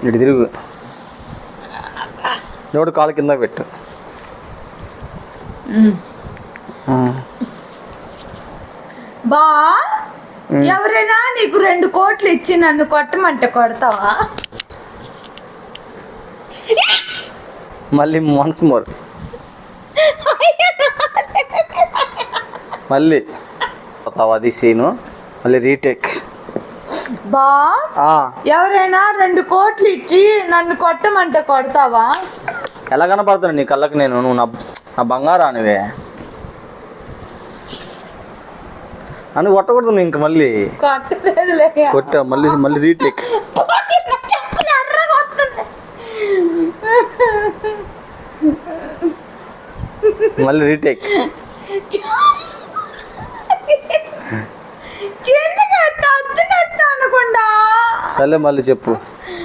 ఇటు తిరుగు. నోడు కాలు కింద పెట్టు. బా ఎవరైనా నీకు 2 కోట్లు ఇచ్చి నన్ను కొట్టమంటే కొడతావా? మళ్ళీ వన్స్ మోర్. మళ్ళీ అది సీను మళ్ళీ రీటేక్. బా ఎవరైనా 2 కోట్లు ఇచ్చి నన్ను కొట్టమంటే కొడతావా? ఎలా కనపడుతున్నా నీ కళ్ళకి నేను? నువ్వు నా బంగారానివే. నన్ను కొట్టకూడదు నువ్వు ఇంక మళ్ళీ. కొట్టా మళ్ళీ రీటేక్. మళ్ళీ రీటేక్. అనుకుండా సరే మళ్ళీ చెప్పు.